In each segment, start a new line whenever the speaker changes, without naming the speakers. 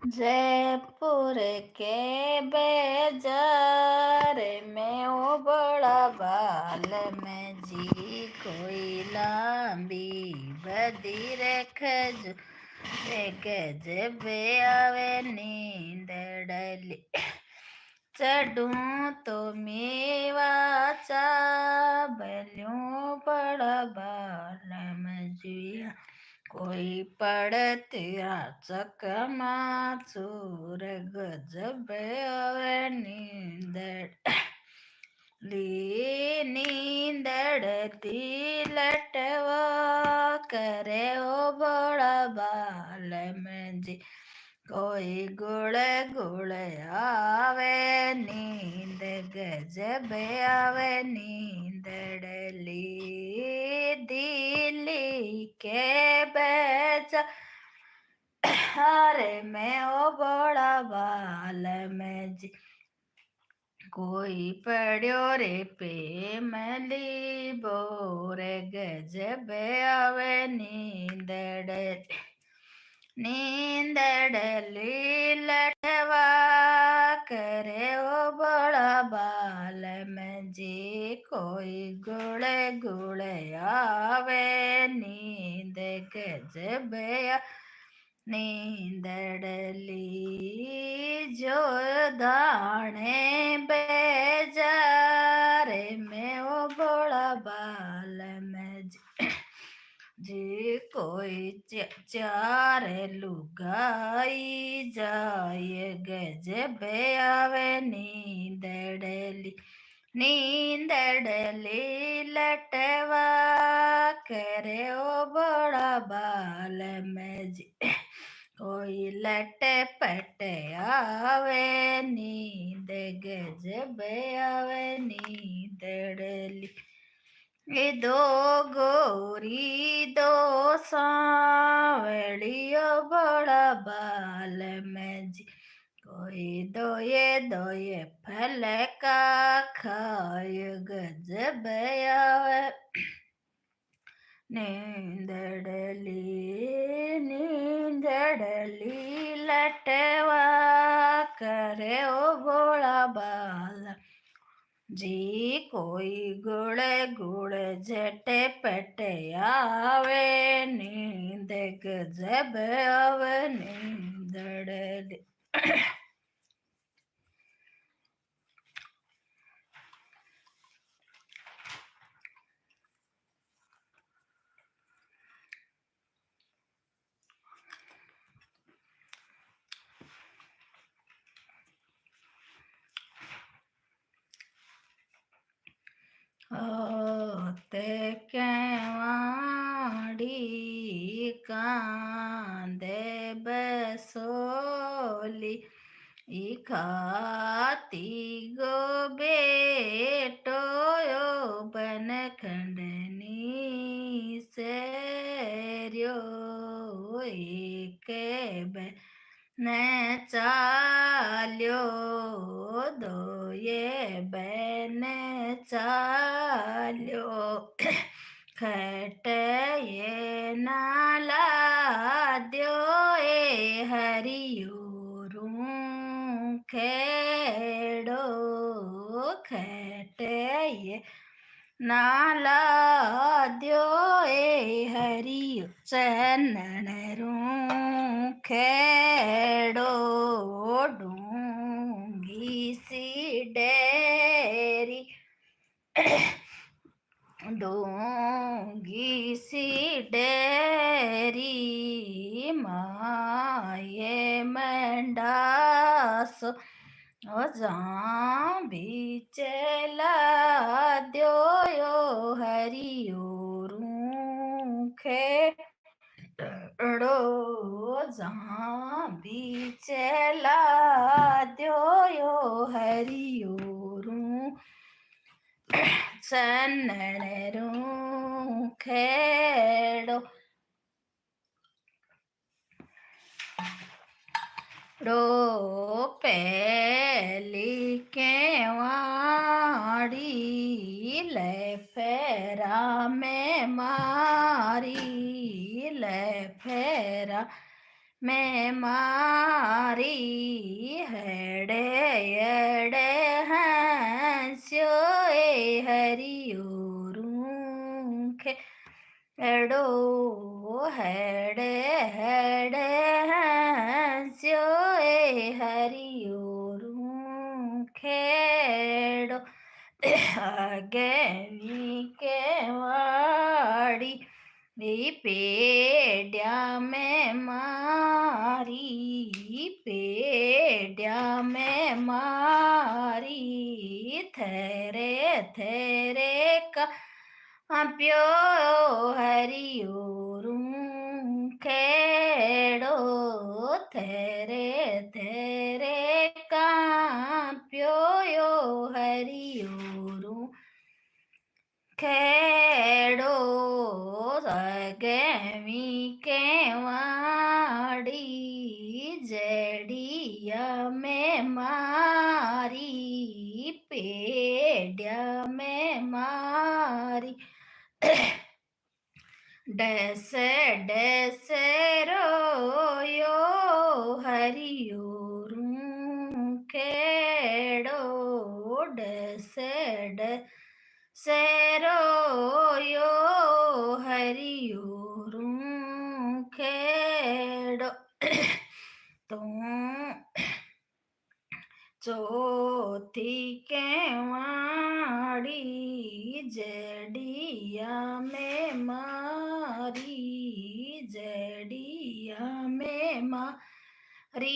जयपुर के बाजार में ओ बड़ा बाल में जी कोई लांबी बदी खजू रे गजबे आवे नींद डली चढ़ूं तो मेवाचा बल्यूं बड़ा बाल में जी कोई पड़त्या चकमा चूर गजब आवे नींदड़ ली नींदड़ती लटवा करे ओ बड़ा बाल में जी कोई गुड़ गुड़ आवे नींद गजब आवे नींदड़ली दिल्ली के बेचा अरे मैं ओ बड़ा बाल में जी कोई पढ़्यो रे पेमली बोरे गजब आवे नींदड़ली लटवा करे ओ बड़ा बाल में जी कोई गुड़ गुड़ आवे नींद गजब नींदड़ली जो दाणे बेजार में ओ बड़ा बाल में जी कोई चार लुगाई जाए गजब आवे नींदड़ली लटवा करे ओ बड़ा बाल में जी कोई लट पट आवे नींद गजब आवे नींदड़ली दो गोरी दो सांवलियो बड़ा बाल में जी कोई दोये फल का खाय गजब आवे नींदड़ली लटवा करे ओ भोला बाल जी कोई गुड़ गुड़ झटे पटे आवे नींद गजब आवे नींदड़ली ते केवाड़ी कांदे बसोली खाती गो बेटो यो बन खंडनी से एक न चाल्यो दो ये बन चाल्यो खट ये नाला द्यो ए हरियो खेड़ो खट ये नाला द्यो ए हरियो चनन खेड़ो डूंगी सी डेरी डोंगी सी डेरी माये मंडास बीचला द्यो यो हरियो रूखे डो बीचला द्यो यो हरियो चनन खेड़ो रो पेली केवाड़ी ले फेरा में मारी ले फेरा मैं मारी हेडे एडे हंस्यो ए हरियो रूखे एडो हेडे हेडे हंस्यो ए हरियो रूखेड़ो आगे के वाड़ी पेड्या में मारी पेड्या में मारी थेरे थेरे का प्यो हरियो खेड़ो थेरे थेरे का प्यो हरियो खेड़ो सगमी के वाड़ी जड़िया में मारी पेड्या में मारी डस डस रोयो हरियो खेड़ो डस डस रोयो हरियो खेड़ो तुम चौथी के वाड़ी जड़िया में मारी जड़िया में मारी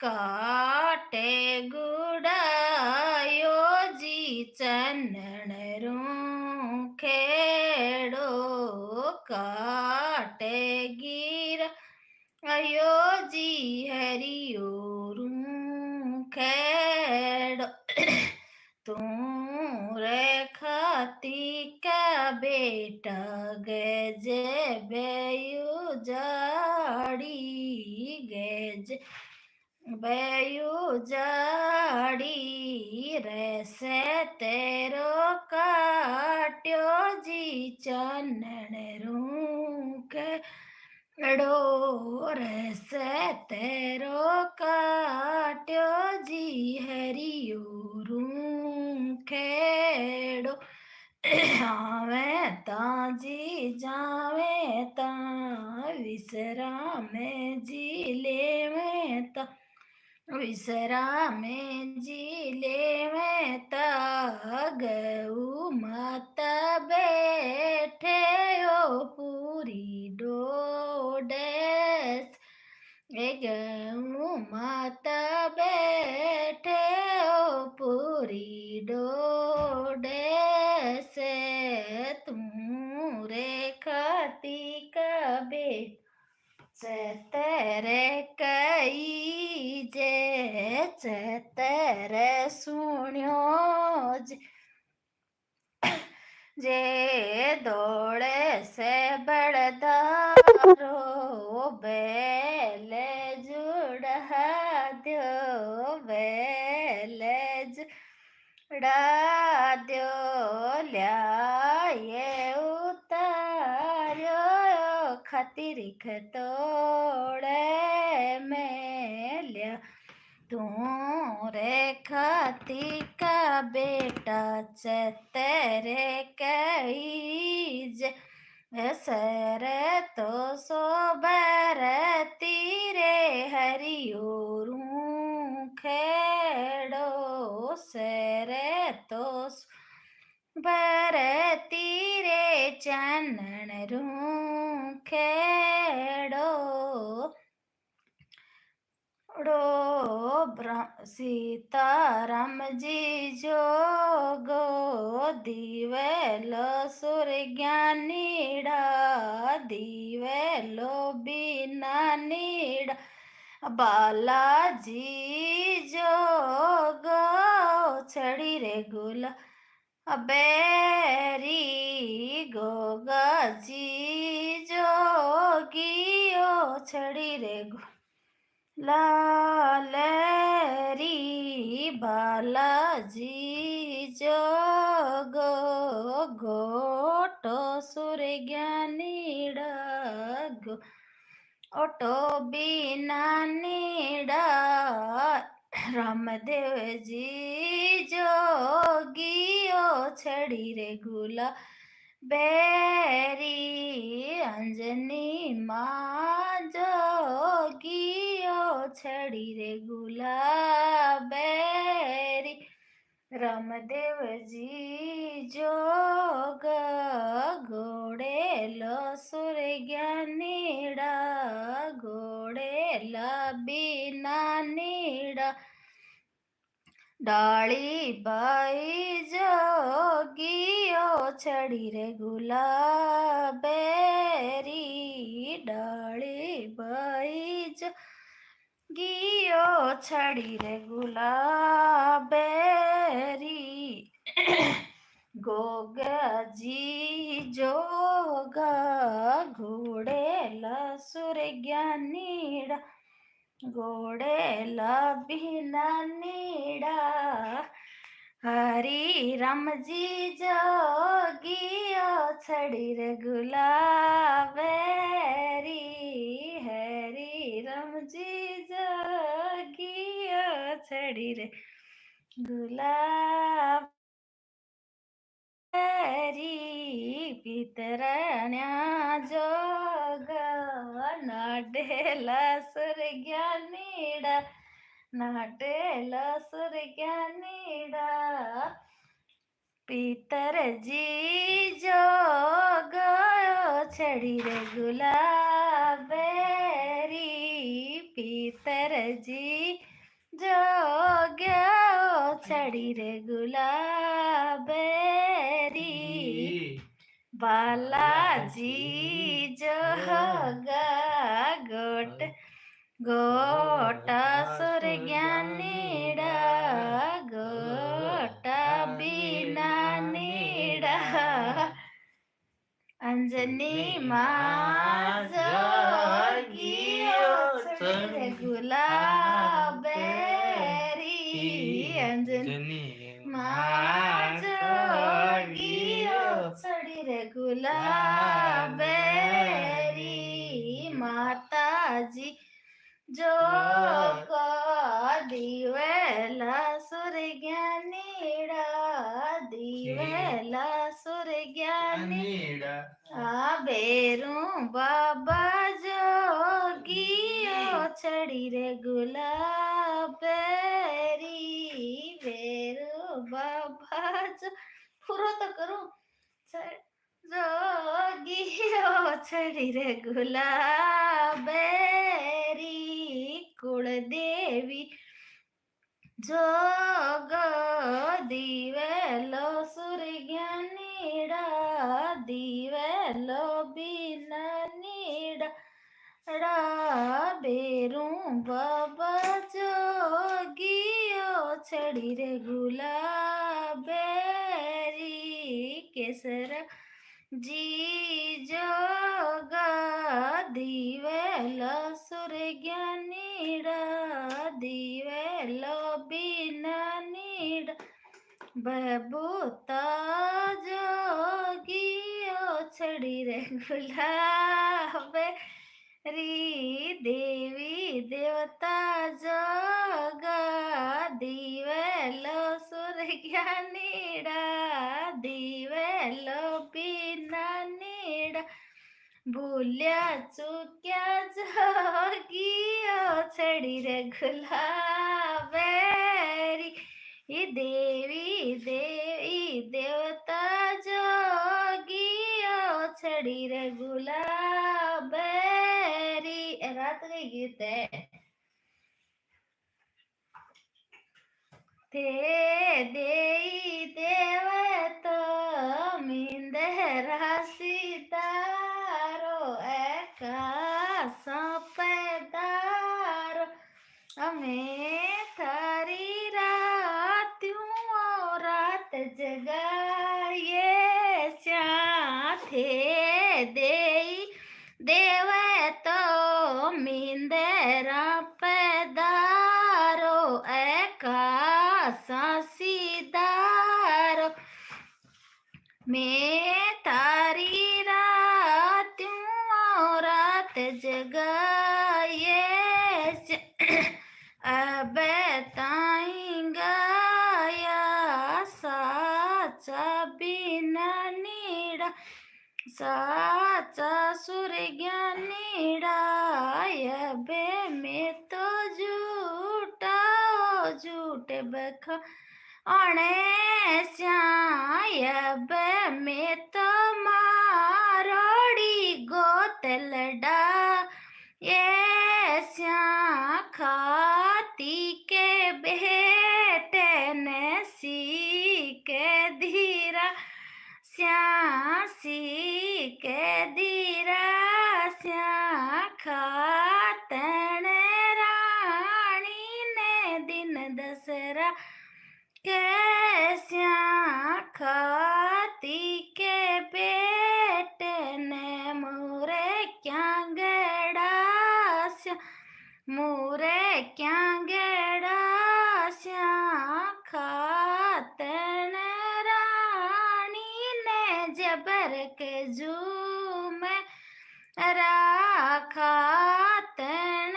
काटे गुड़ायो जी चनन खेड़ो काटे गिर अयो जी हरियो खेड़ो तू रे खाती का बेटा गज बेयु जाड़ी गज बेयु जाड़ी रैसे तेरो काट्यो जी चनन रूखे एड़ो रस तेरो काट्यो जी हरियो खेड़ो आवे ताजी जावे ता विसराम जी लेवे ता विसराम जी लेवे ता गऊ माता बैठे हो पूरी डोडेस गऊ माता बैठे हो पूरी डोडेस तुम रे खाती का बेट चतरे कई जे चतरे सुण्यो जे दौड़े से बड़दारो बैल जुड़ा दो बैल जुड़ा दो ल्याए उतारो खातिर खतोड़े में लिया तू रे खाती का बेटा चतरे कई सर तो सोबर तीरे हरियो खेड़ो सर तो बर तीरे चनन खेड़ो सीताराम जी जो गो दिवेलो सुर ज्ञानीड़ा दिवेलो बिना नीड़ा बालाजी जो गो छड़ी रे गुला बेरी गोगा जी जोगियो छड़ी रे लालरी बालाजी जोगो गोटो सुर ज्ञानी गो ઓટો બીના નીડા રામદેવજી જોગીઓ છડી રે ગુલા બેરી અંજની માં જોગીઓ છડી રે ગુલા બેરી રામદેવજી જોગ ઘોડેલો સુર જ્ઞાનીડા ઘોડેલા બીના નીડા ડાળી બાઈ જોગીઓ છડી રે ગુલાબેરી ડાળી બાઈ જોગીઓ છડી રે ગુલાબેરી ગોગાજી જોગા ઘોડેલા સુર જ્ઞાનીડા ઘોડેલા ભીના નીડા હરી રામજી જોગીઓ છડી રે ગુલાબેરી હરી રામજી જોગીઓ છડી રે ગુલાબેરી પિતરણ્યા જોગ નાડેલા સુર જ્ઞાનીડા નાટેલા સુર જ્ઞાનીડા પિતરજી જોગ છડી રે ગુલાબેરી પિતરજી જોગ્યો છડી રે ગુલાબેરી બાલાજી જોગા ગોટ ગોટા સુર જ્ઞાનીડા ગોટા બીના નીડા અંજની માં જોગીઓ છડી રે ગુલાબેરી અંજની માં જોગીઓ છડી રે ગુલાબેરી માતાજી જોગ દિવેલા સુર જ્ઞાનીડા દિવેલા સુર જ્ઞાનીડા આ બેરું બાબા જોગીઓ છડી રે ગુલાબેરી બેરું બાબા પૂરો તો કરું જોગીઓ છડી રે ગુલાબેરી કુળદેવી જોગ દિવેલો સુર જ્ઞાનીડા દિવેલો બીના નીડા બેરું બાબા જોગીઓ છડી રે ગુલાબેરી કેસર જી જોગા દિવેલો સુર જ્ઞાનીડા દિવેલો બીના નીડા બબૂતા જોગીઓ છડી રે ગુલાબેરી દેવી દેવતા જોગા દિવેલો સુર જ્ઞાનીડા દિવેલો બીના નીડા ભૂલ્યા ચૂક્યા જોગીઓ છડી રે ગુલાબેરી દેવી દેવી દેવતા જોગીઓ છડી રે ગુલાબેરી રાત ગઈ ગીતે તે દેઈ દેવ તો મિંદરા સીતારો એકા પેદારો અમે તારી રાત જગાડીએ સાથે દેઈ દેવે તો મિંદરા પેદારો એકા સીધારો મેં તારી રાત જગા साचा सुर ज्ञानीड़ा बे में तो झूठा झूठ बख अणे श्याब में तो मारोड़ी गोतलडा ये श्या खाती के बेटे ने सी के धीरा सी के धीरा श्या खातन रानी ने दिन दसरा कैस्या खाती के बेटे ने मोरे क्या गड़ास्या मोरे क्या गड़ास्या खातन रानी ने जबर के जूम राखा तन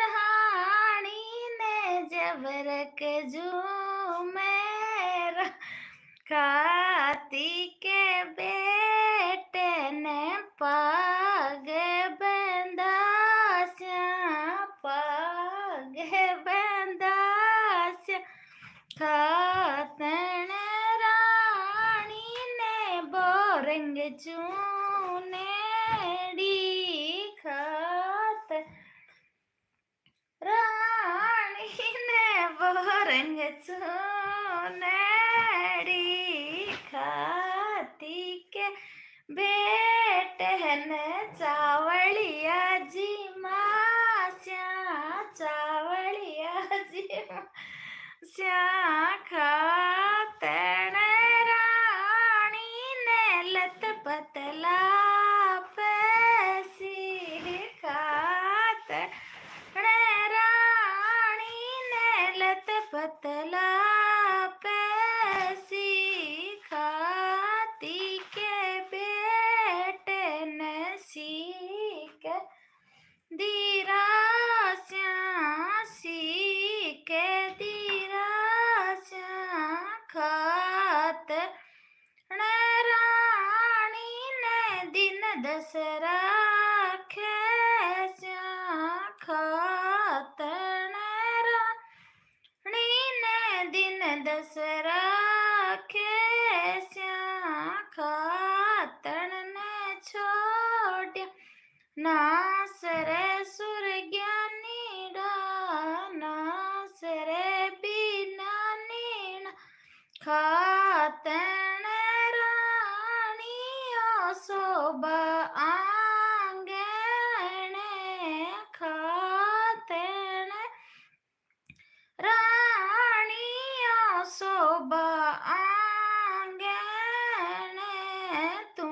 रानी ने जबर के जूम खाती के बेटे ने पागे बंदास्या खातन रानी ने बोरंग चूनेड़ी खात रानी ने बोरंग चूनेड़ी खाती के बेटे ने चावलिया जी मास्या चावलिया जी श्या खातन रानी ने लत पतला पैसी खातन रानी ने लत पतला पैसी खाती के बेटे ने सीख दीरा सी के खात रानी ने दिन दसरा खेस्या खातन रानी ने दिन दसरा खेस्या खातन ने छोड़ नासरे सुर ज्ञानीड़ा नासरे बिना नीना खातन रानी शोभा आंगण खातन रानी शोभा आंगण तू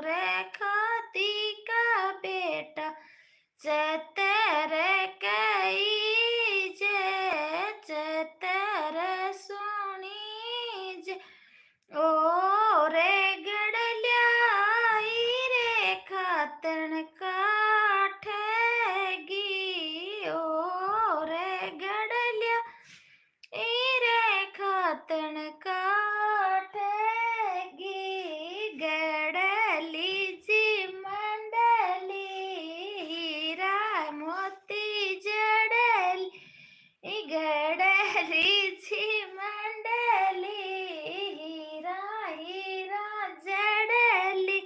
रे खाती का बेटा चतर कई जे चतर सुनी जे ओ रे गड़ल्याई रे खातन काठेगी ओ रे गड़ल्या रे खातन काठेगी गड़ली जी मंडली हीरा मोती जड़ली गड़ली जी मंडली हीरा जड़ली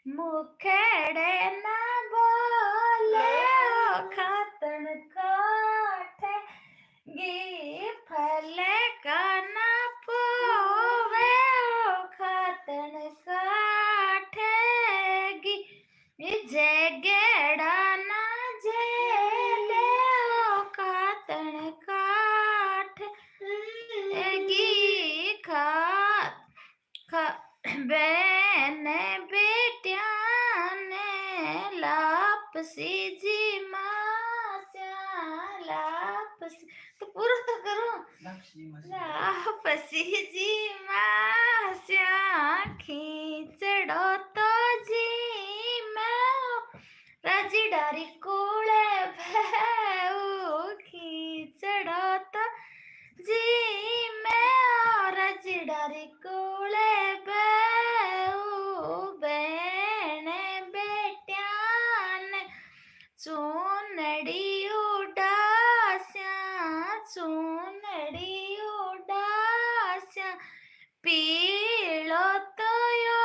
मुखड़े ना बोले खातन काठेगी फल का ना पोवे खातन काठेगी जगड़ा ना जेले खातन काठेगी बहन बेटिया ने लापसी जी मास्या लापसी तो पूरा तो करो लापसी जी मास्या खींचड़ो तो जी मैं राजी डारी कोले भैऊ खींचड़ो तो जी मैं राजी डारी कोले भैऊ ચૂનડી ઉડાસ્યા ચૂનડી ઉડાસ્યા પીળો તયો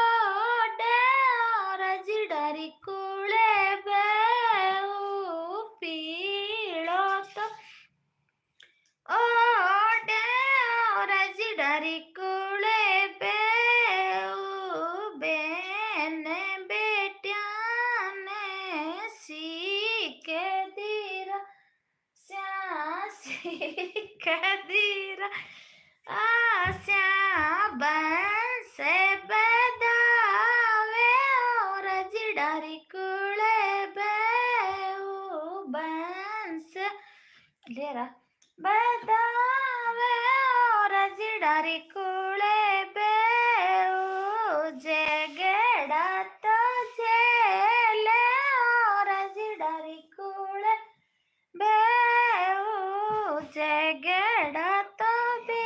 રજડારી કુળે બેઉ પીળો તો ઓડે રજડારી કુળે બેઉ બેને બેટ્યાને શીખે દીરા શીખે દીરા આસ્યા બંસે બદાવે રજડારી કુળે બેઉ બંસ લેરા બદાવે રજડારી કુળે બેઉ જેગડા તો જેલે રજડારી કુળે બેઉ જેગડા તો બે